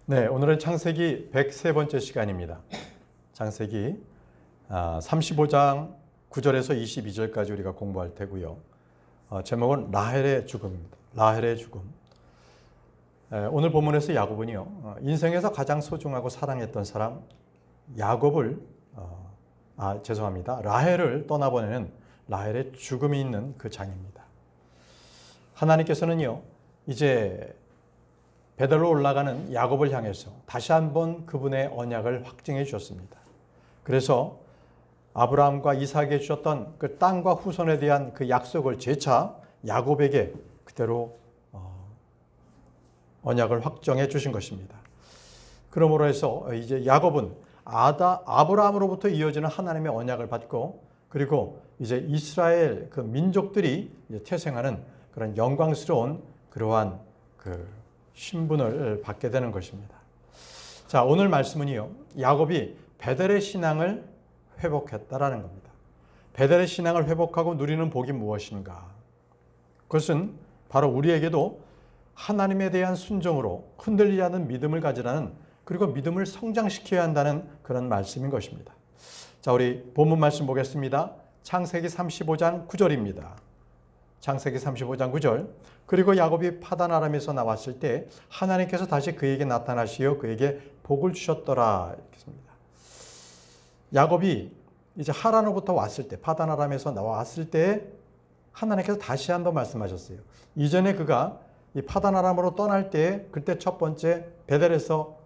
네, 오늘은 창세기 103번째 시간입니다. 창세기 35장 9절에서 22절까지 우리가 공부할 테고요. 제목은 라헬의 죽음입니다. 라헬의 죽음. 오늘 본문에서 야곱은요, 인생에서 가장 소중하고 사랑했던 사람 야곱을 라헬을 떠나보내는 라헬의 죽음이 있는 그 장입니다. 하나님께서는요, 이제 베델로 올라가는 야곱을 향해서 다시 한번 그분의 언약을 확증해 주셨습니다. 그래서 아브라함과 이삭에게 주셨던 그 땅과 후손에 대한 그 약속을 재차 야곱에게 그대로 언약을 확정해 주신 것입니다. 그러므로 해서 이제 야곱은 아브라함으로부터 이어지는 하나님의 언약을 받고, 그리고 이제 이스라엘 그 민족들이 이제 태생하는 그런 영광스러운 그러한 그 신분을 받게 되는 것입니다. 자, 오늘 말씀은요, 야곱이 베델의 신앙을 회복했다라는 겁니다. 베델의 신앙을 회복하고 누리는 복이 무엇인가? 그것은 바로 우리에게도 하나님에 대한 순종으로 흔들리지 않는 믿음을 가지라는, 그리고 믿음을 성장시켜야 한다는 그런 말씀인 것입니다. 자, 우리 본문 말씀 보겠습니다. 창세기 35장 9절입니다. 창세기 35장 9절. 그리고 야곱이 파단 아람에서 나왔을 때 하나님께서 다시 그에게 나타나시어 그에게 복을 주셨더라. 이렇습니다. 야곱이 이제 하란으로부터 왔을 때, 파단 아람에서 나왔을 때 하나님께서 다시 한번 말씀하셨어요. 이전에 그가 이 파단 아람으로 떠날 때, 그때 첫 번째 베델에서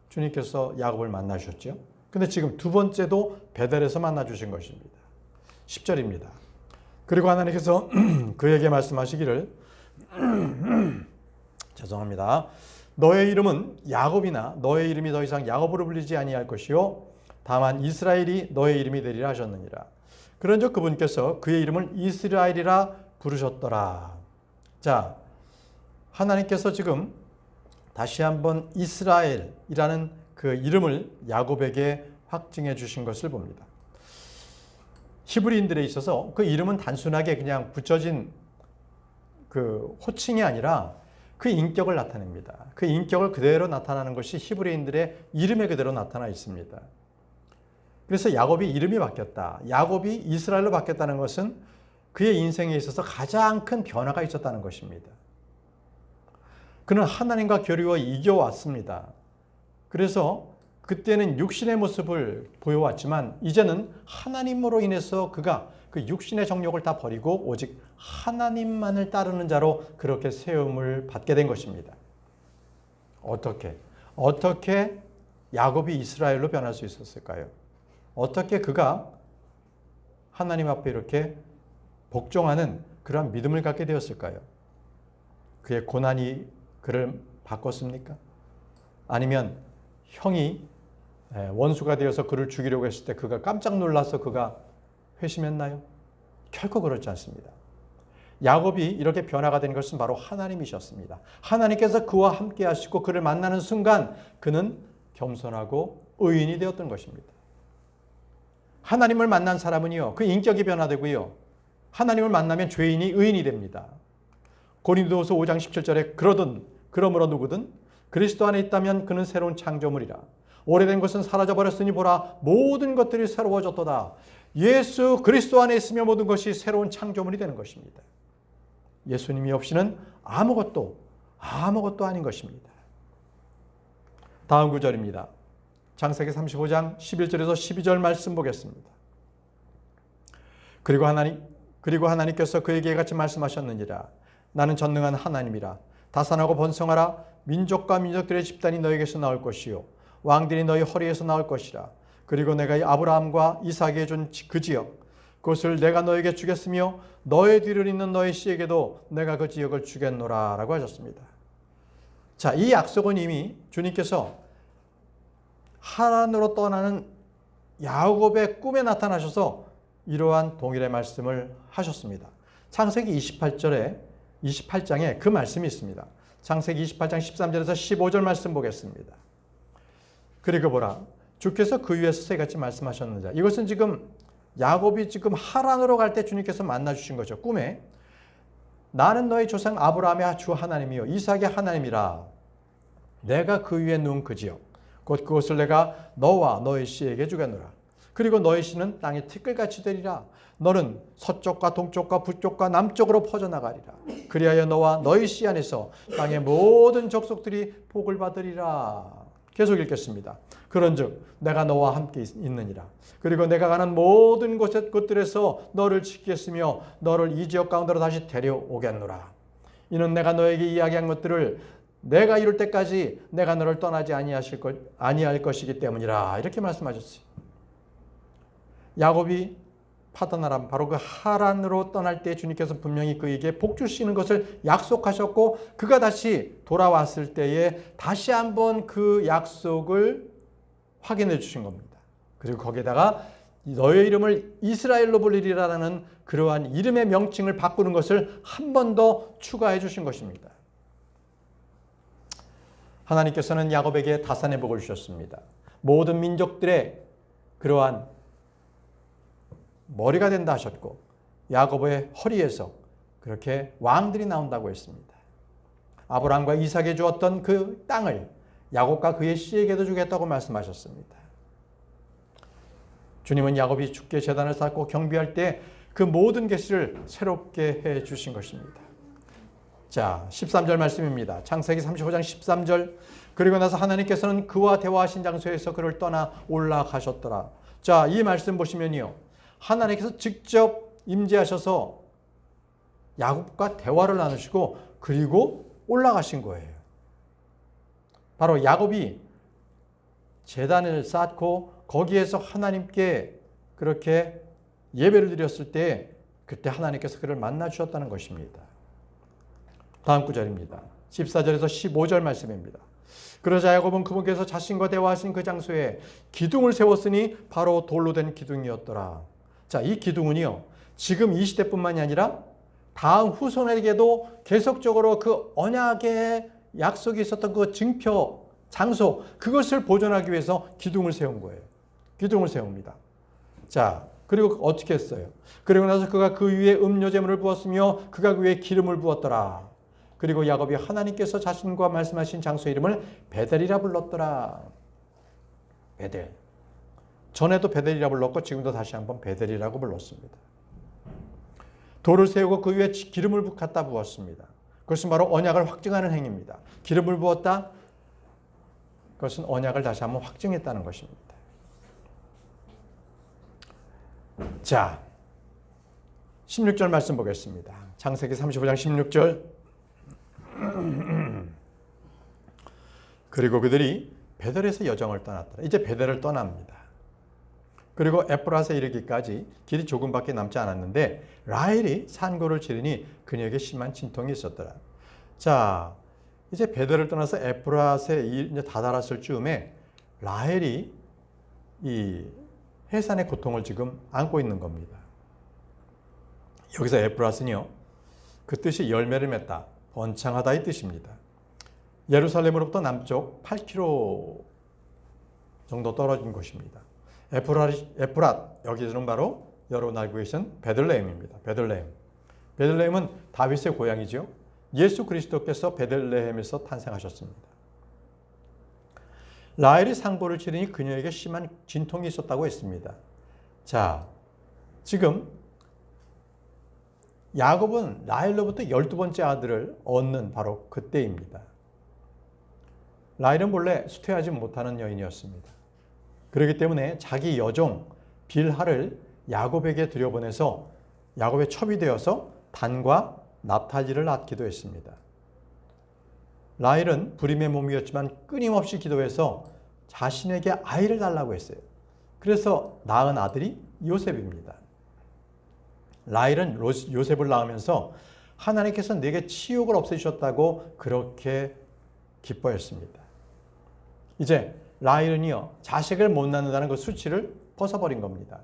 주님께서 야곱을 만나 주셨죠. 근데 지금 두 번째도 베델에서 만나 주신 것입니다. 10절입니다. 그리고 하나님께서 그에게 말씀하시기를 죄송합니다. 너의 이름은 야곱이나 너의 이름이 더 이상 야곱으로 불리지 아니할 것이요 다만 이스라엘이 너의 이름이 되리라 하셨느니라. 그런즉 그분께서 그의 이름을 이스라엘이라 부르셨더라. 자, 하나님께서 지금 다시 한번 이스라엘이라는 그 이름을 야곱에게 확증해 주신 것을 봅니다. 히브리인들에 있어서 그 이름은 단순하게 그냥 붙여진 그 호칭이 아니라 그 인격을 나타냅니다. 그 인격을 그대로 나타나는 것이 히브리인들의 이름에 그대로 나타나 있습니다. 그래서 야곱이 이름이 바뀌었다. 야곱이 이스라엘로 바뀌었다는 것은 그의 인생에 있어서 가장 큰 변화가 있었다는 것입니다. 그는 하나님과 교류와 이겨왔습니다. 그래서 그때는 육신의 모습을 보여왔지만 이제는 하나님으로 인해서 그가 그 육신의 정욕을 다 버리고 오직 하나님만을 따르는 자로 그렇게 세움을 받게 된 것입니다. 어떻게 야곱이 이스라엘로 변할 수 있었을까요? 어떻게 그가 하나님 앞에 이렇게 복종하는 그러한 믿음을 갖게 되었을까요? 그의 고난이 그를 바꿨습니까? 아니면 형이 원수가 되어서 그를 죽이려고 했을 때 그가 깜짝 놀라서 그가 회심했나요? 결코 그렇지 않습니다. 야곱이 이렇게 변화가 된 것은 바로 하나님이셨습니다. 하나님께서 그와 함께 하시고 그를 만나는 순간 그는 겸손하고 의인이 되었던 것입니다. 하나님을 만난 사람은요, 그 인격이 변화되고요, 하나님을 만나면 죄인이 의인이 됩니다. 고린도후서 5장 17절에 그러므로 누구든 그리스도 안에 있다면 그는 새로운 창조물이라. 오래된 것은 사라져버렸으니 보라 모든 것들이 새로워졌도다. 예수 그리스도 안에 있으며 모든 것이 새로운 창조물이 되는 것입니다. 예수님이 없이는 아무것도 아닌 것입니다. 다음 구절입니다. 창세기 35장 11절에서 12절 말씀 보겠습니다. 그리고 하나님께서 그에게 이같이 말씀하셨느니라. 나는 전능한 하나님이라. 다산하고 번성하라. 민족과 민족들의 집단이 너에게서 나올 것이요 왕들이 너희 허리에서 나올 것이라. 그리고 내가 아브라함과 이삭에게 준 그 지역 그것을 내가 너에게 주겠으며 너의 뒤를 잇는 너의 씨에게도 내가 그 지역을 주겠노라 라고 하셨습니다. 자, 이 약속은 이미 주님께서 하란으로 떠나는 야곱의 꿈에 나타나셔서 이러한 동일의 말씀을 하셨습니다. 창세기 28장에 그 말씀이 있습니다. 창세기 28장 13절에서 15절 말씀 보겠습니다. 그리고 보라 주께서 그 위에서 새같이 말씀하셨느니라. 이것은 지금 야곱이 지금 하란으로 갈 때 주님께서 만나 주신 거죠. 꿈에 나는 너의 조상 아브라함의 주 하나님이요 이삭의 하나님이라. 내가 그 위에 놓은 그 지역 곧 그것을 내가 너와 너의 씨에게 주겠노라. 그리고 너의 씨는 땅의 티끌같이 되리라. 너는 서쪽과 동쪽과 북쪽과 남쪽으로 퍼져나가리라. 그리하여 너와 너의 씨 안에서 땅의 모든 족속들이 복을 받으리라. 계속 읽겠습니다. 그런즉 내가 너와 함께 있느니라. 그리고 내가 가는 모든 곳들에서 너를 지키겠으며 너를 이 지역 가운데로 다시 데려오겠노라. 이는 내가 너에게 이야기한 것들을 내가 이룰 때까지 내가 너를 떠나지 아니할 것이기 때문이라. 이렇게 말씀하셨어요. 야곱이 파단 아람 바로 그 하란으로 떠날 때 주님께서 분명히 그에게 복 주시는 것을 약속하셨고 그가 다시 돌아왔을 때에 다시 한번 그 약속을 확인해 주신 겁니다. 그리고 거기에다가 너의 이름을 이스라엘로 불리리라는 그러한 이름의 명칭을 바꾸는 것을 한 번 더 추가해 주신 것입니다. 하나님께서는 야곱에게 다산의 복을 주셨습니다. 모든 민족들의 그러한 머리가 된다 하셨고 야곱의 허리에서 그렇게 왕들이 나온다고 했습니다. 아브라함과 이삭에 주었던 그 땅을 야곱과 그의 씨에게도 주겠다고 말씀하셨습니다. 주님은 야곱이 주께 제단을 쌓고 경배할 때 그 모든 계시를 새롭게 해 주신 것입니다. 자, 13절 말씀입니다. 창세기 35장 13절. 그리고 나서 하나님께서는 그와 대화하신 장소에서 그를 떠나 올라가셨더라. 자, 이 말씀 보시면요. 하나님께서 직접 임재하셔서 야곱과 대화를 나누시고 그리고 올라가신 거예요. 바로 야곱이 제단을 쌓고 거기에서 하나님께 그렇게 예배를 드렸을 때 그때 하나님께서 그를 만나 주셨다는 것입니다. 다음 구절입니다. 14절에서 15절 말씀입니다. 그러자 야곱은 그분께서 자신과 대화하신 그 장소에 기둥을 세웠으니 바로 돌로 된 기둥이었더라. 자, 이 기둥은요, 지금 이 시대뿐만이 아니라 다음 후손에게도 계속적으로 그 언약의 약속이 있었던 그 증표, 장소, 그것을 보존하기 위해서 기둥을 세운 거예요. 기둥을 세웁니다. 자, 그리고 어떻게 했어요? 그리고 나서 그가 그 위에 음료제물을 부었으며 그가 그 위에 기름을 부었더라. 그리고 야곱이 하나님께서 자신과 말씀하신 장소의 이름을 베델이라 불렀더라. 베델. 전에도 베델이라 불렀고 지금도 다시 한번 베델이라고 불렀습니다. 돌을 세우고 그 위에 기름을 갖다 부었습니다. 그것은 바로 언약을 확증하는 행위입니다. 기름을 부었다. 그것은 언약을 다시 한번 확증했다는 것입니다. 자, 16절 말씀 보겠습니다. 창세기 35장 16절. 그리고 그들이 베델에서 여정을 떠났더라. 이제 베델을 떠납니다. 그리고 에프рат에 이르기까지 길이 조금밖에 남지 않았는데 라헬이 산고를 지르니 그녀에게 심한 진통이 있었더라. 자, 이제 베델을 떠나서 에프рат에 이제 다다랐을 즈음에 라헬이 이 해산의 고통을 지금 안고 있는 겁니다. 여기서 에프рат은요, 그 뜻이 열매를 맺다, 번창하다 이 뜻입니다. 예루살렘으로부터 남쪽 8km 정도 떨어진 곳입니다. 에프랏, 여기서는 바로 여러분 알고 계신 베들레헴입니다. 베들레헴은 다윗의 고향이죠. 예수 그리스도께서 베들레헴에서 탄생하셨습니다. 라헬이 상고를 치르니 그녀에게 심한 진통이 있었다고 했습니다. 자, 지금 야곱은 라헬로부터 12번째 아들을 얻는 바로 그때입니다. 라헬은 본래 수태하지 못하는 여인이었습니다. 그렇기 때문에 자기 여종 빌하를 야곱에게 들여보내서 야곱의 첩이 되어서 단과 납탈리를 낳기도 했습니다. 라헬은 불임의 몸이었지만 끊임없이 기도해서 자신에게 아이를 달라고 했어요. 그래서 낳은 아들이 요셉입니다. 라헬은 요셉을 낳으면서 하나님께서 내게 치욕을 없애주셨다고 그렇게 기뻐했습니다. 이제 라헬은요, 자식을 못 낳는다는 그 수치를 벗어버린 겁니다.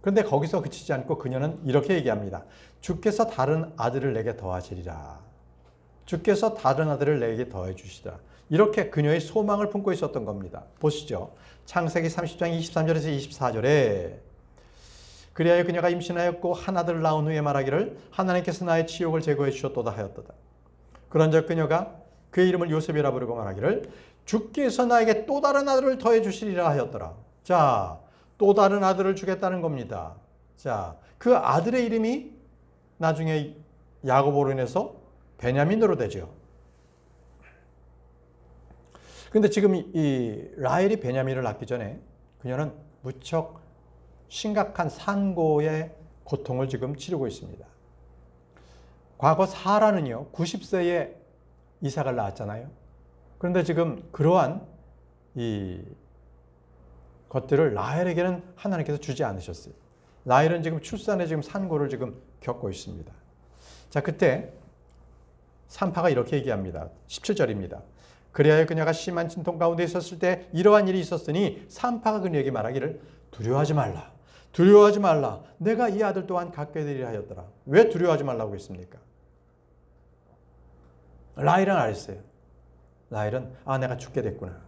그런데 거기서 그치지 않고 그녀는 이렇게 얘기합니다. 주께서 다른 아들을 내게 더하시리라. 주께서 다른 아들을 내게 더해 주시라. 이렇게 그녀의 소망을 품고 있었던 겁니다. 보시죠. 창세기 30장 23절에서 24절에 그리하여 그녀가 임신하였고 한 아들을 낳은 후에 말하기를 하나님께서 나의 치욕을 제거해 주셨도다 하였도다. 그런즉 그녀가 그의 이름을 요셉이라 부르고 말하기를 주께서 나에게 또 다른 아들을 더해 주시리라 하였더라. 자, 또 다른 아들을 주겠다는 겁니다. 자, 그 아들의 이름이 나중에 야곱으로 인해서 베냐민으로 되죠. 근데 지금 이 라헬이 베냐민을 낳기 전에 그녀는 무척 심각한 산고의 고통을 지금 치르고 있습니다. 과거 사라는요, 90세에 이삭을 낳았잖아요. 그런데 지금 그러한 이 것들을 라헬에게는 하나님께서 주지 않으셨어요. 라헬은 지금 출산에 지금 산고를 지금 겪고 있습니다. 자, 그때 산파가 이렇게 얘기합니다. 17절입니다. 그리하여 그녀가 심한 진통 가운데 있었을 때 이러한 일이 있었으니 산파가 그녀에게 말하기를 두려워하지 말라. 두려워하지 말라. 내가 이 아들 또한 갖게 되리라 하였더라. 왜 두려워하지 말라고 했습니까? 라헬은 알았어요. 라헬은 내가 죽게 됐구나.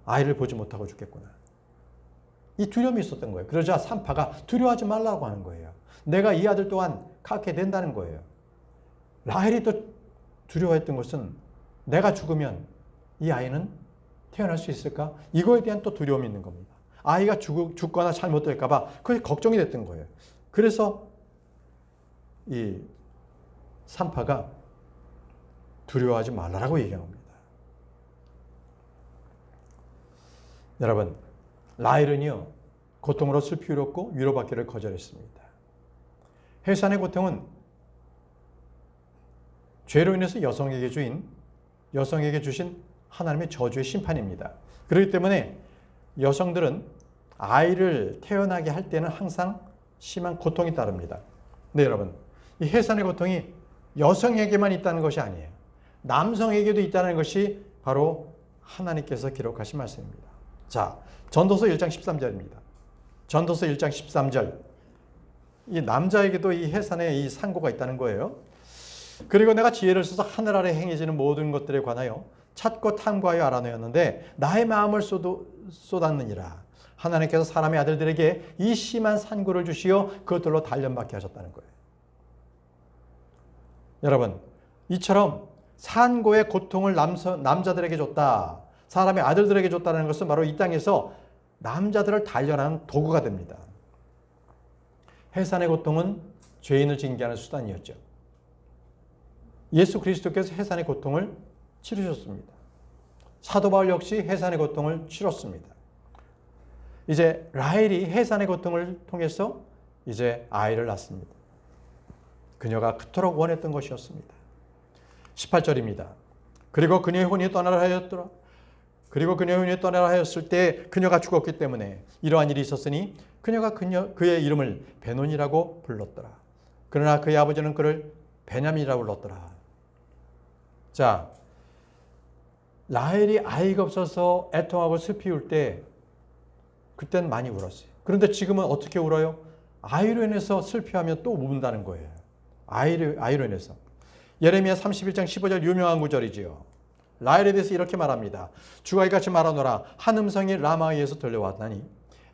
아이를 보지 못하고 죽겠구나. 이 두려움이 있었던 거예요. 그러자 산파가 두려워하지 말라고 하는 거예요. 내가 이 아들 또한 갖게 된다는 거예요. 라헬이 또 두려워했던 것은 내가 죽으면 이 아이는 태어날 수 있을까? 이거에 대한 또 두려움이 있는 겁니다. 아이가 죽거나 잘못될까 봐 그게 걱정이 됐던 거예요. 그래서 이 산파가 두려워하지 말라고 얘기한 겁니다. 여러분, 라헬은요, 고통으로 슬피 울었고 위로받기를 거절했습니다. 해산의 고통은 죄로 인해서 여성에게 주신 하나님의 저주의 심판입니다. 그렇기 때문에 여성들은 아이를 태어나게 할 때는 항상 심한 고통이 따릅니다. 네, 여러분, 이 해산의 고통이 여성에게만 있다는 것이 아니에요. 남성에게도 있다는 것이 바로 하나님께서 기록하신 말씀입니다. 자, 전도서 1장 13절입니다. 전도서 1장 13절. 이 남자에게도 이 해산의 이 상고가 있다는 거예요. 그리고 내가 지혜를 써서 하늘 아래 행해지는 모든 것들에 관하여 찾고 탐구하여 알아내었는데 나의 마음을 쏟았느니라. 하나님께서 사람의 아들들에게 이 심한 산고를 주시어 그것들로 단련받게 하셨다는 거예요. 여러분, 이처럼 산고의 고통을 남자들에게 줬다. 사람의 아들들에게 줬다는 것은 바로 이 땅에서 남자들을 단련하는 도구가 됩니다. 해산의 고통은 죄인을 징계하는 수단이었죠. 예수 그리스도께서 해산의 고통을 치르셨습니다. 사도 바울 역시 해산의 고통을 치렀습니다. 이제 라헬이 해산의 고통을 통해서 이제 아이를 낳습니다. 그녀가 그토록 원했던 것이었습니다. 18절입니다. 그리고 그녀의 혼이 떠나라 하였더라. 그리고 그녀의 혼이 떠나라 하였을 때 그녀가 죽었기 때문에 이러한 일이 있었으니 그녀가 그의 이름을 베논이라고 불렀더라. 그러나 그의 아버지는 그를 베냐민이라고 불렀더라. 자, 라헬이 아이가 없어서 애통하고 슬피 울 때 그때는 많이 울었어요. 그런데 지금은 어떻게 울어요? 아이로 인해서 슬피하면 또 운다는 거예요. 아이로 인해서. 예레미야 31장 15절 유명한 구절이지요. 라헬에 대해서 이렇게 말합니다. 주가 이같이 말하노라. 한 음성이 라마에서 들려왔나니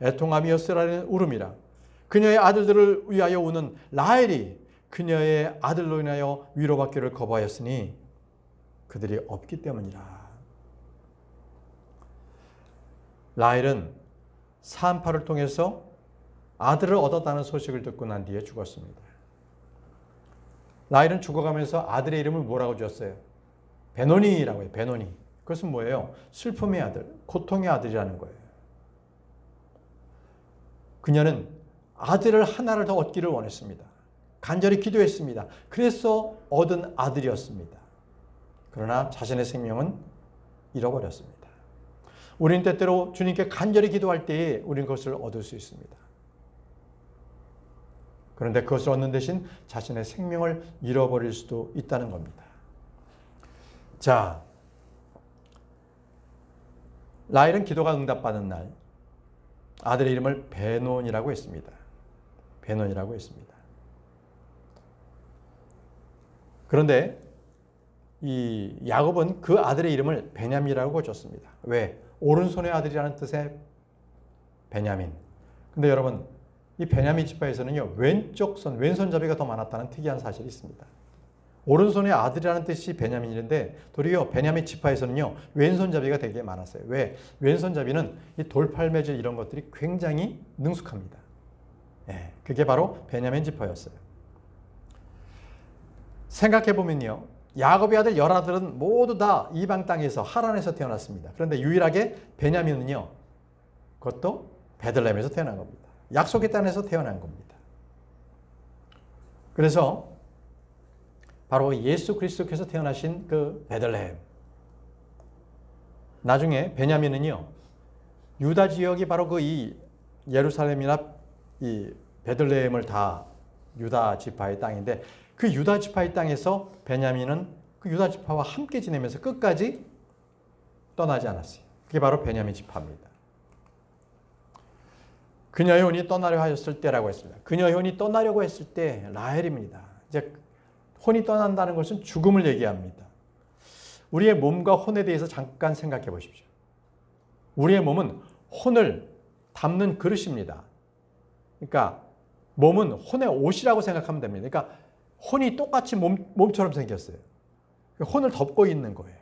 애통하며 쓰라리는 울음이라. 그녀의 아들들을 위하여 우는 라헬이 그녀의 아들로 인하여 위로받기를 거부하였으니 그들이 없기 때문이라. 라헬은 산파를 통해서 아들을 얻었다는 소식을 듣고 난 뒤에 죽었습니다. 라헬은 죽어가면서 아들의 이름을 뭐라고 지었어요? 베노니라고 해요. 베노니. 그것은 뭐예요? 슬픔의 아들, 고통의 아들이라는 거예요. 그녀는 아들을 하나를 더 얻기를 원했습니다. 간절히 기도했습니다. 그래서 얻은 아들이었습니다. 그러나 자신의 생명은 잃어버렸습니다. 우리는 때때로 주님께 간절히 기도할 때에 우리는 그것을 얻을 수 있습니다. 그런데 그것을 얻는 대신 자신의 생명을 잃어버릴 수도 있다는 겁니다. 자, 라헬은 기도가 응답받은 날 아들의 이름을 베논이라고 했습니다. 베논이라고 했습니다. 그런데 이 야곱은 그 아들의 이름을 베냐민이라고 줬습니다. 왜? 오른손의 아들이라는 뜻의 베냐민. 근데 여러분, 이 베냐민 지파에서는요, 왼손잡이가 더 많았다는 특이한 사실이 있습니다. 오른손의 아들이라는 뜻이 베냐민인데 도리어 베냐민 지파에서는요 왼손잡이가 되게 많았어요. 왜? 왼손잡이는 이 돌팔매질 이런 것들이 굉장히 능숙합니다. 예, 그게 바로 베냐민 지파였어요. 생각해 보면요, 야곱의 아들 열아들은 모두 다 이방 땅에서 하란에서 태어났습니다. 그런데 유일하게 베냐민은요, 그것도 베들레헴에서 태어난 겁니다. 약속의 땅에서 태어난 겁니다. 그래서 바로 예수 그리스도께서 태어나신 그 베들레헴. 나중에 베냐민은요, 유다 지역이 바로 그 이 예루살렘이나 이 베들레헴을 다 유다 지파의 땅인데 그 유다 지파의 땅에서 베냐민은 그 유다 지파와 함께 지내면서 끝까지 떠나지 않았어요. 그게 바로 베냐민 지파입니다. 그녀의 혼이 떠나려 하였을 때라고 했습니다. 그녀의 혼이 떠나려고 했을 때 라헬입니다. 이제 혼이 떠난다는 것은 죽음을 얘기합니다. 우리의 몸과 혼에 대해서 잠깐 생각해 보십시오. 우리의 몸은 혼을 담는 그릇입니다. 그러니까 몸은 혼의 옷이라고 생각하면 됩니다. 그러니까 혼이 똑같이 몸처럼 생겼어요. 혼을 덮고 있는 거예요.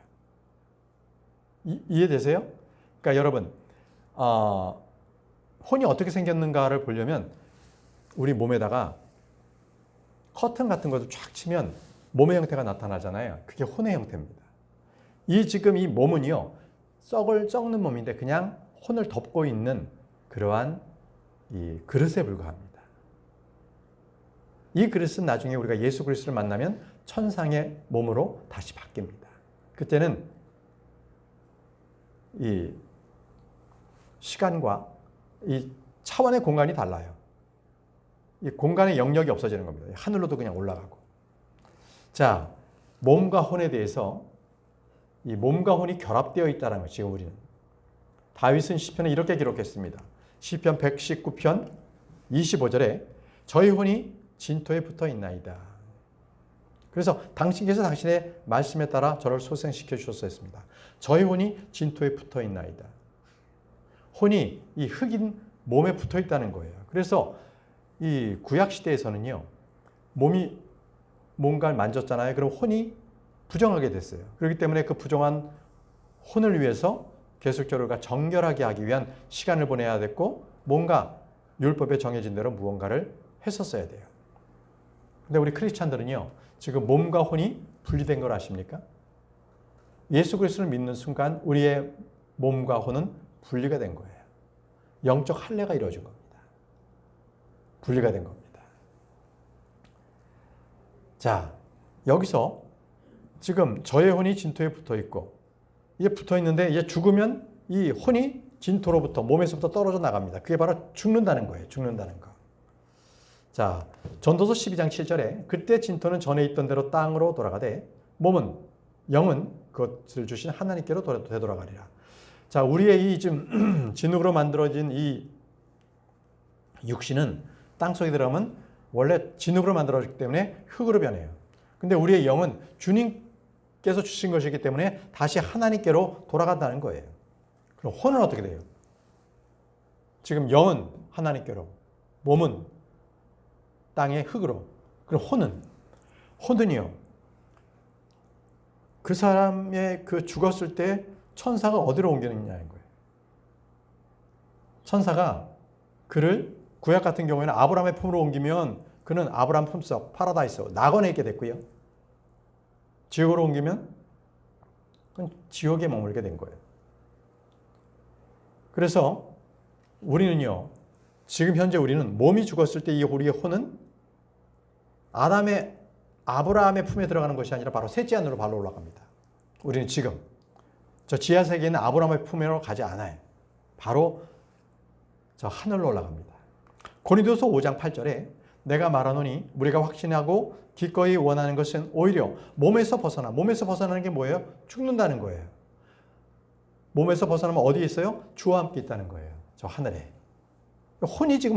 이해되세요? 그러니까 여러분, 혼이 어떻게 생겼는가를 보려면 우리 몸에다가 커튼 같은 것을 쫙 치면 몸의 형태가 나타나잖아요. 그게 혼의 형태입니다. 지금 이 몸은요, 썩는 몸인데 그냥 혼을 덮고 있는 그러한 이 그릇에 불과합니다. 이 그릇은 나중에 우리가 예수 그리스도를 만나면 천상의 몸으로 다시 바뀝니다. 그때는 이 시간과 이 차원의 공간이 달라요. 이 공간의 영역이 없어지는 겁니다. 하늘로도 그냥 올라가고. 자, 몸과 혼에 대해서 이 몸과 혼이 결합되어 있다는 거예요. 지금 우리는. 다윗은 시편에 이렇게 기록했습니다. 시편 119편 25절에 저희 혼이 진토에 붙어 있나이다. 그래서 당신께서 당신의 말씀에 따라 저를 소생시켜 주셨습니다. 저희 혼이 진토에 붙어 있나이다. 혼이 이 흙인 몸에 붙어 있다는 거예요. 그래서 이 구약 시대에서는요, 몸이 뭔가를 만졌잖아요. 그럼 혼이 부정하게 됐어요. 그렇기 때문에 그 부정한 혼을 위해서 계속적으로 정결하게 하기 위한 시간을 보내야 됐고 뭔가 율법에 정해진 대로 무언가를 했었어야 돼요. 근데 우리 크리스찬들은요, 지금 몸과 혼이 분리된 걸 아십니까? 예수 그리스도를 믿는 순간 우리의 몸과 혼은 분리가 된 거예요. 영적 할례가 이루어진 겁니다. 분리가 된 겁니다. 자, 여기서 지금 저의 혼이 진토에 붙어 있고 이게 붙어 있는데 이제 죽으면 이 혼이 진토로부터 몸에서부터 떨어져 나갑니다. 그게 바로 죽는다는 거예요. 죽는다는 거. 자, 전도서 12장 7절에 그때 진토는 전에 있던 대로 땅으로 돌아가되 몸은 영은 그것을 주신 하나님께로 되돌아가리라. 자, 우리의 이 지금 진흙으로 만들어진 이 육신은 땅속에 들어가면 원래 진흙으로 만들어졌기 때문에 흙으로 변해요. 근데 우리의 영은 주님께서 주신 것이기 때문에 다시 하나님께로 돌아간다는 거예요. 그럼 혼은 어떻게 돼요? 지금 영은 하나님께로, 몸은 땅의 흙으로. 그럼 혼은요, 그 사람의 그 죽었을 때 천사가 어디로 옮기느냐는 거예요. 천사가 그를 구약 같은 경우에는 아브라함의 품으로 옮기면 그는 아브라함 품속 파라다이스 낙원에 있게 됐고요. 지옥으로 옮기면 그건 지옥에 머물게 된 거예요. 그래서 우리는요, 지금 현재 우리는 몸이 죽었을 때 이 우리의 혼은 아브라함의 품에 들어가는 것이 아니라 바로 셋째 하늘로 발로 올라갑니다. 우리는 지금 저 지하 세계에는 아브라함의 품으로 가지 않아요. 바로 저 하늘로 올라갑니다. 고린도서 5장 8절에 내가 말하노니 우리가 확신하고 기꺼이 원하는 것은 오히려 몸에서 벗어나는 게 뭐예요? 죽는다는 거예요. 몸에서 벗어나면 어디에 있어요? 주와 함께 있다는 거예요. 저 하늘에. 혼이 지금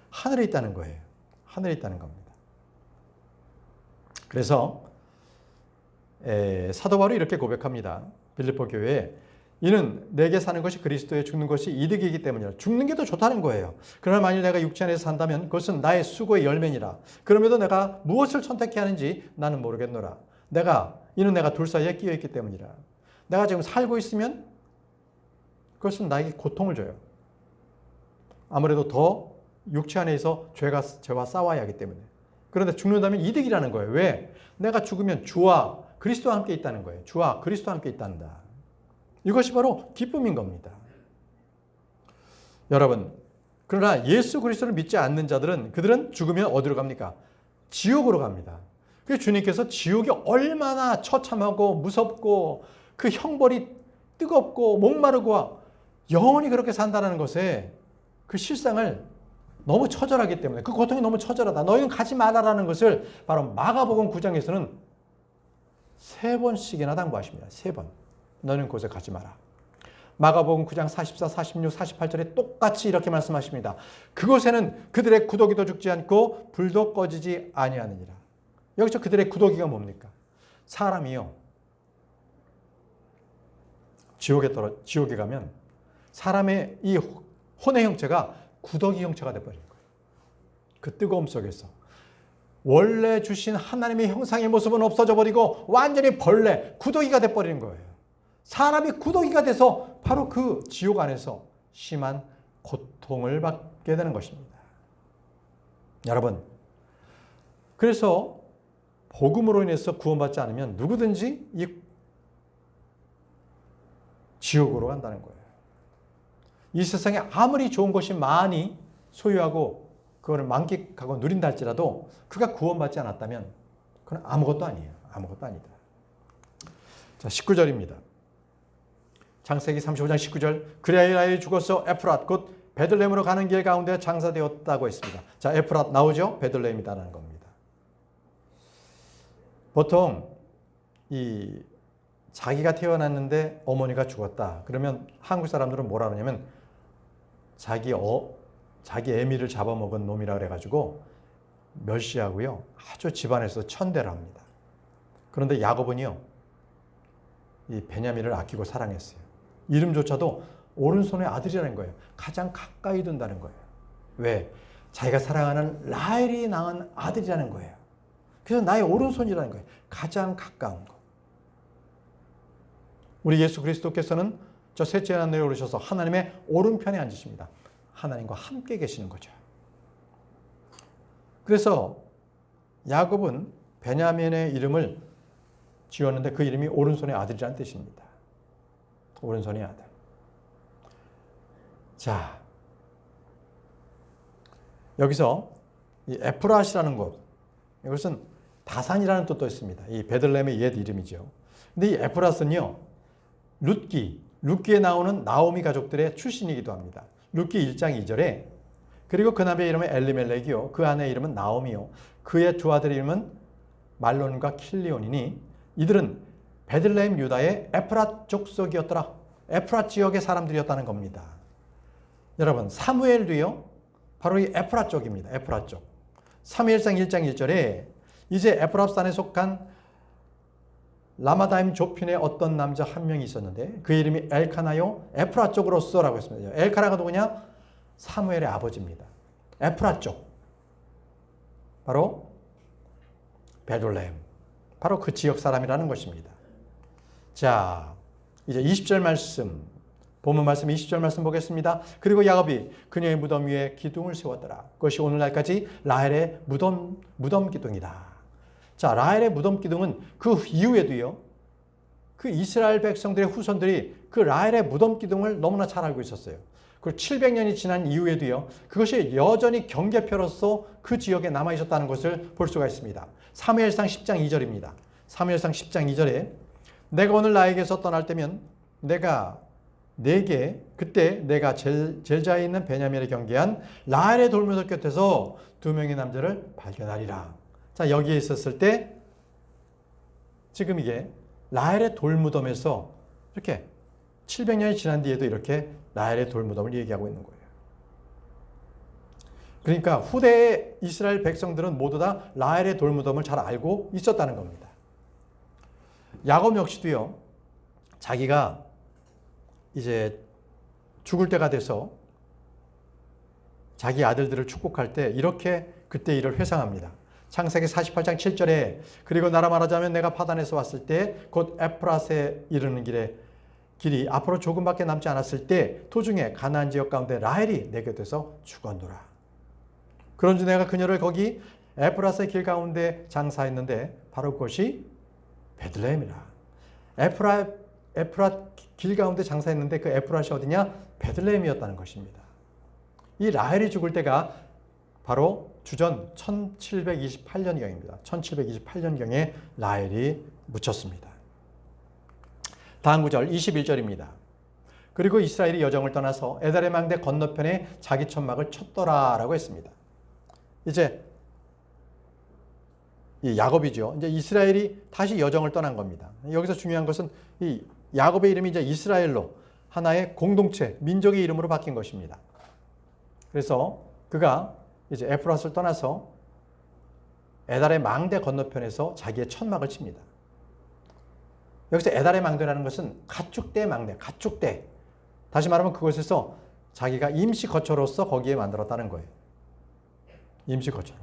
하늘에 있다는 거예요. 하늘에 있다는 겁니다. 그래서 사도 바울이 이렇게 고백합니다. 빌립보 교회에 이는 내게 사는 것이 그리스도에 죽는 것이 이득이기 때문이라. 죽는 게 더 좋다는 거예요. 그러나 만일 내가 육체 안에서 산다면 그것은 나의 수고의 열매니라. 그럼에도 내가 무엇을 선택해야 하는지 나는 모르겠노라. 이는 내가 둘 사이에 끼어 있기 때문이라. 내가 지금 살고 있으면 그것은 나에게 고통을 줘요. 아무래도 더 육체 안에서 죄와 싸워야 하기 때문에. 그런데 죽는다면 이득이라는 거예요. 왜? 내가 죽으면 주와 그리스도와 함께 있다는 거예요. 주와 그리스도와 함께 있단다. 이것이 바로 기쁨인 겁니다. 여러분, 그러나 예수 그리스도를 믿지 않는 자들은 그들은 죽으면 어디로 갑니까? 지옥으로 갑니다. 그 주님께서 지옥이 얼마나 처참하고 무섭고 그 형벌이 뜨겁고 목마르고 영원히 그렇게 산다는 것에 그 실상을 너무 처절하기 때문에 그 고통이 너무 처절하다. 너희는 가지 말아라는 것을 바로 마가복음 9장에서는 3번씩이나 당부하십니다. 3번. 너는 그곳에 가지 마라. 마가복음 9장 44, 46, 48절에 똑같이 이렇게 말씀하십니다. 그곳에는 그들의 구더기도 죽지 않고 불도 꺼지지 아니하느니라. 여기서 그들의 구더기가 뭡니까? 사람이요. 지옥에 가면 사람의 이 혼의 형체가 구더기 형체가 되어버린 거예요. 그 뜨거움 속에서. 원래 주신 하나님의 형상의 모습은 없어져 버리고 완전히 벌레, 구더기가 되어버리는 거예요. 사람이 구더기가 돼서 바로 그 지옥 안에서 심한 고통을 받게 되는 것입니다. 여러분, 그래서 복음으로 인해서 구원받지 않으면 누구든지 이 지옥으로 간다는 거예요. 이 세상에 아무리 좋은 것이 많이 소유하고 그거를 만끽하고 누린다 할지라도 그가 구원받지 않았다면 그건 아무것도 아니에요. 아무것도 아니다. 자, 19절입니다. 창세기 35장 19절. 그리하여 라헬이 죽어서 에프랏 곧 베들레헴으로 가는 길 가운데 장사되었다고 했습니다. 자, 에프랏 나오죠? 베들레헴이다라는 겁니다. 보통 자기가 태어났는데 어머니가 죽었다. 그러면 한국 사람들은 뭐라 그러냐면 자기 애미를 잡아먹은 놈이라 그래가지고 멸시하고요. 아주 집안에서 천대를 합니다. 그런데 야곱은요. 이 베냐민을 아끼고 사랑했어요. 이름조차도 오른손의 아들이라는 거예요. 가장 가까이 둔다는 거예요. 왜? 자기가 사랑하는 라헬이 낳은 아들이라는 거예요. 그래서 나의 오른손이라는 거예요. 가장 가까운 거. 우리 예수 그리스도께서는 저 셋째 하나님에 오르셔서 하나님의 오른편에 앉으십니다. 하나님과 함께 계시는 거죠. 그래서 야곱은 베냐민의 이름을 지었는데 그 이름이 오른손의 아들이라는 뜻입니다. 오른손의 아들. 자, 여기서 이 에프랏이라는 곳, 이것은 다산이라는 뜻도 있습니다. 이 베들레헴의 옛 이름이죠. 근데 이 에프랏은요, 룻기에 나오는 나오미 가족들의 출신이기도 합니다. 룻기 1장 2절에 그리고 그 남의 이름은 엘리멜렉이요 그 아내의 이름은 나오미요 그의 두 아들의 이름은 말론과 킬리온이니 이들은 베들레헴 유다의 에프랏 족속이었더라. 에프랏 지역의 사람들이었다는 겁니다. 여러분, 사무엘도요 바로 이 에프랏 족입니다. 에프랏 족. 사무엘상 1장 1절에 이제 에프랏산에 속한 라마다임 조핀의 어떤 남자 한 명이 있었는데 그 이름이 엘카나요 에프랏 족으로서라고 했습니다. 엘카나가 누구냐? 사무엘의 아버지입니다. 에프랏 족. 바로 베들레헴. 바로 그 지역 사람이라는 것입니다. 자, 이제 20절 말씀, 본문 말씀 20절 말씀 보겠습니다. 그리고 야곱이 그녀의 무덤 위에 기둥을 세웠더라. 그것이 오늘날까지 라헬의 무덤 기둥이다. 자, 라헬의 무덤 기둥은 그 이후에도요, 그 이스라엘 백성들의 후손들이 그 라헬의 무덤 기둥을 너무나 잘 알고 있었어요. 그리고 700년이 지난 이후에도요, 그것이 여전히 경계표로서 그 지역에 남아 있었다는 것을 볼 수가 있습니다. 사무엘상 10장 2절입니다. 사무엘상 10장 2절에 내가 오늘 나에게서 떠날 때면 그때 내가 젤자에 있는 베냐민에 경계한 라헬의 돌무덤 곁에서 2명의 남자를 발견하리라. 자, 여기에 있었을 때 지금 이게 라헬의 돌무덤에서 이렇게 700년이 지난 뒤에도 이렇게 라헬의 돌무덤을 얘기하고 있는 거예요. 그러니까 후대의 이스라엘 백성들은 모두 다 라헬의 돌무덤을 잘 알고 있었다는 겁니다. 야곱 역시도요, 자기가 이제 죽을 때가 돼서 자기 아들들을 축복할 때 이렇게 그때 일을 회상합니다. 창세기 48장 7절에 그리고 나라 말하자면 내가 파단에서 왔을 때 곧 에프라스에 이르는 길이 앞으로 조금밖에 남지 않았을 때 도중에 가나안 지역 가운데 라헬이 내 곁에서 죽었노라. 그런즉 내가 그녀를 거기 에프라스의 길 가운데 장사했는데 바로 그것이 베들레헴이라. 에프라 길 가운데 장사했는데 그 에프라시 어디냐? 베들레헴이었다는 것입니다. 이 라헬이 죽을 때가 바로 주전 1728년경입니다. 1728년경에 라헬이 묻혔습니다. 다음 구절 21절입니다. 그리고 이스라엘이 여정을 떠나서 에달의 망대 건너편에 자기 천막을 쳤더라라고 했습니다. 이제 이 야곱이죠. 이제 이스라엘이 다시 여정을 떠난 겁니다. 여기서 중요한 것은 이 야곱의 이름이 이제 이스라엘로 하나의 공동체, 민족의 이름으로 바뀐 것입니다. 그래서 그가 이제 에프라스를 떠나서 에달의 망대 건너편에서 자기의 천막을 칩니다. 여기서 에달의 망대라는 것은 가축대 망대, 가축대. 다시 말하면 그곳에서 자기가 임시 거처로서 거기에 만들었다는 거예요. 임시 거처로.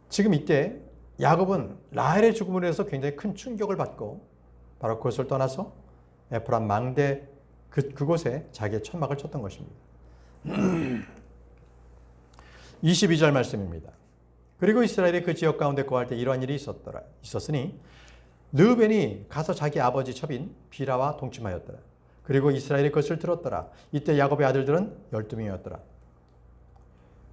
지금 이때 야곱은 라헬의 죽음으로 해서 굉장히 큰 충격을 받고 바로 그것을 떠나서 에프람 망대 그곳에 자기의 천막을 쳤던 것입니다. 22절 말씀입니다. 그리고 이스라엘이 그 지역 가운데 거할 때 이러한 일이 있었으니 르우벤이 가서 자기 아버지 첩인 비라와 동침하였더라. 그리고 이스라엘이 그것을 들었더라. 이때 야곱의 아들들은 12명이었더라.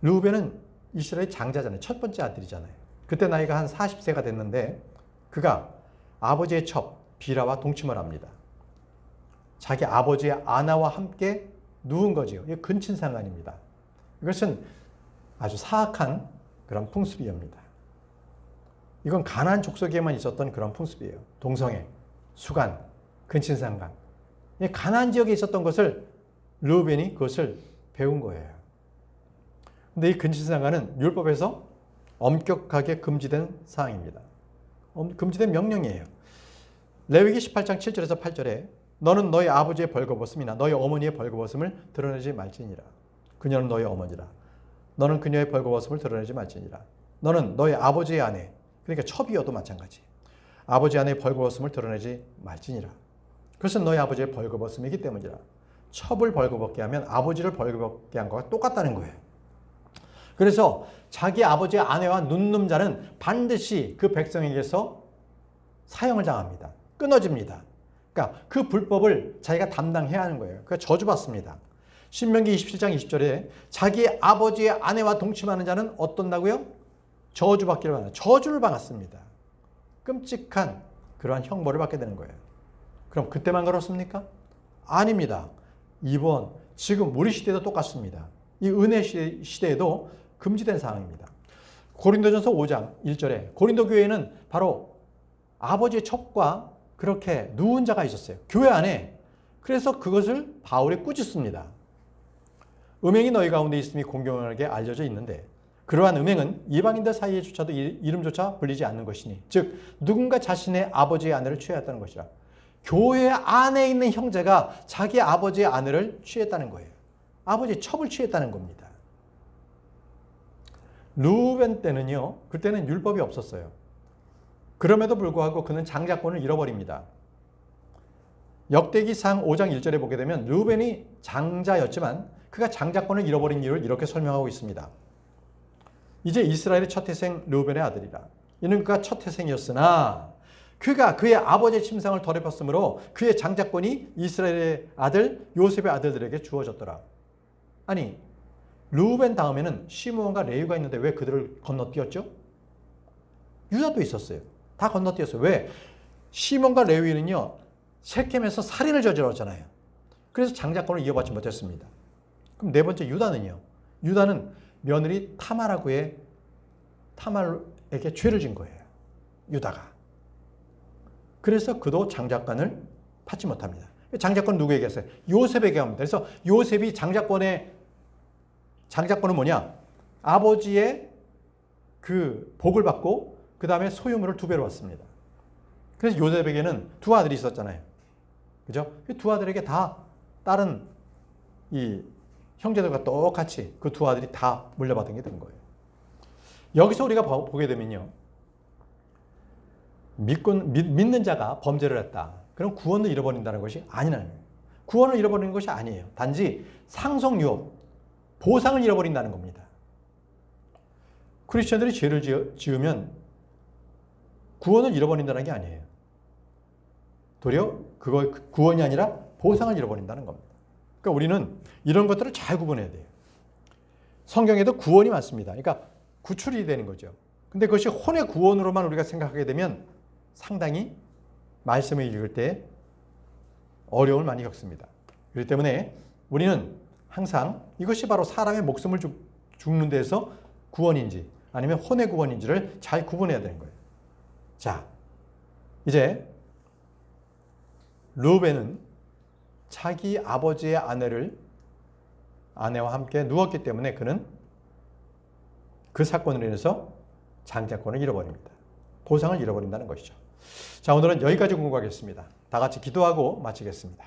르우벤은 이스라엘 장자잖아요. 첫 번째 아들이잖아요. 그때 나이가 한 40세가 됐는데 그가 아버지의 첩 비라와 동침을 합니다. 자기 아버지의 아나와 함께 누운 거지요. 이게 근친상간입니다. 이것은 아주 사악한 그런 풍습이옵니다. 이건 가나안 족속에만 있었던 그런 풍습이에요. 동성애, 수간, 근친상간. 가나안 지역에 있었던 것을 르우벤이 그것을 배운 거예요. 근데 이 근친상간은 율법에서 엄격하게 금지된 사항입니다. 금지된 명령이에요. 레위기 18장 7절에서 8절에 너는 너희 아버지의 벌거벗음이나 너희 어머니의 벌거벗음을 드러내지 말지니라. 그녀는 너희 어머니라. 너는 그녀의 벌거벗음을 드러내지 말지니라. 너는 너희 아버지의 아내, 그러니까 첩이어도 마찬가지. 아버지 아내의 벌거벗음을 드러내지 말지니라. 그것은 너희 아버지의 벌거벗음이기 때문이라. 첩을 벌거벗게 하면 아버지를 벌거벗게 한 것과 똑같다는 거예요. 그래서 자기 아버지의 아내와 눕는 자는 반드시 그 백성에게서 사형을 당합니다. 끊어집니다. 그러니까 그 불법을 자기가 담당해야 하는 거예요. 그러니까 저주받습니다. 신명기 27장 20절에 자기 아버지의 아내와 동침하는 자는 어떤다고요? 저주받기를 받아요. 저주를 받았습니다. 끔찍한 그러한 형벌을 받게 되는 거예요. 그럼 그때만 그렇습니까? 아닙니다. 지금 우리 시대도 똑같습니다. 이 은혜 시대에도 금지된 사항입니다. 고린도전서 5장 1절에 고린도 교회에는 바로 아버지의 첩과 그렇게 누운 자가 있었어요. 교회 안에. 그래서 그것을 바울이 꾸짖습니다. 음행이 너희 가운데 있음이 공공하게 알려져 있는데 그러한 음행은 이방인들 사이에조차도 이름조차 불리지 않는 것이니 즉 누군가 자신의 아버지의 아내를 취하였다는 것이라. 교회 안에 있는 형제가 자기 아버지의 아내를 취했다는 거예요. 아버지의 첩을 취했다는 겁니다. 르우벤 때는요. 그때는 율법이 없었어요. 그럼에도 불구하고 그는 장자권을 잃어버립니다. 역대기상 5장 1절에 보게 되면 르우벤이 장자였지만 그가 장자권을 잃어버린 이유를 이렇게 설명하고 있습니다. 이제 이스라엘의 첫 태생 르우벤의 아들이라. 이는 그가 첫 태생이었으나 그가 그의 아버지의 침상을 더럽혔으므로 그의 장자권이 이스라엘의 아들 요셉의 아들들에게 주어졌더라. 아니 르우벤 다음에는 시므온과 레위가 있는데 왜 그들을 건너뛰었죠? 유다도 있었어요. 다 건너뛰었어요. 왜? 시몬과 레위는요. 셰겜에서 살인을 저질렀잖아요. 그래서 장자권을 이어받지 못했습니다. 그럼 네 번째 유다는요. 유다는 며느리 타말에게 죄를 진 거예요. 유다가. 그래서 그도 장자권을 받지 못합니다. 장자권은 누구에게 했어요? 요셉에게 합니다. 그래서 요셉이 장자권은 뭐냐? 아버지의 그 복을 받고 그 다음에 소유물을 2배로 받습니다. 그래서 요셉에게는 2 아들이 있었잖아요. 그죠? 그 2 아들에게 다 다른 이 형제들과 똑같이 그 2 아들이 다 물려받은 게 된 거예요. 여기서 우리가 보게 되면요. 믿는 자가 범죄를 했다. 그럼 구원을 잃어버린다는 것이 아니라는 거예요. 구원을 잃어버리는 것이 아니에요. 단지 상속 유업, 보상을 잃어버린다는 겁니다. 크리스천들이 죄를 지으면 구원을 잃어버린다는 게 아니에요. 도리어 그거 구원이 아니라 보상을 잃어버린다는 겁니다. 그러니까 우리는 이런 것들을 잘 구분해야 돼요. 성경에도 구원이 많습니다. 그러니까 구출이 되는 거죠. 근데 그것이 혼의 구원으로만 우리가 생각하게 되면 상당히 말씀을 읽을 때 어려움을 많이 겪습니다. 그렇기 때문에 우리는 항상 이것이 바로 사람의 목숨을 죽는 데서 구원인지 아니면 혼의 구원인지를 잘 구분해야 되는 거예요. 자, 이제 르우벤은 자기 아버지의 아내와 함께 누웠기 때문에 그는 그 사건으로 인해서 장자권을 잃어버립니다. 보상을 잃어버린다는 것이죠. 자, 오늘은 여기까지 공부하겠습니다. 다 같이 기도하고 마치겠습니다.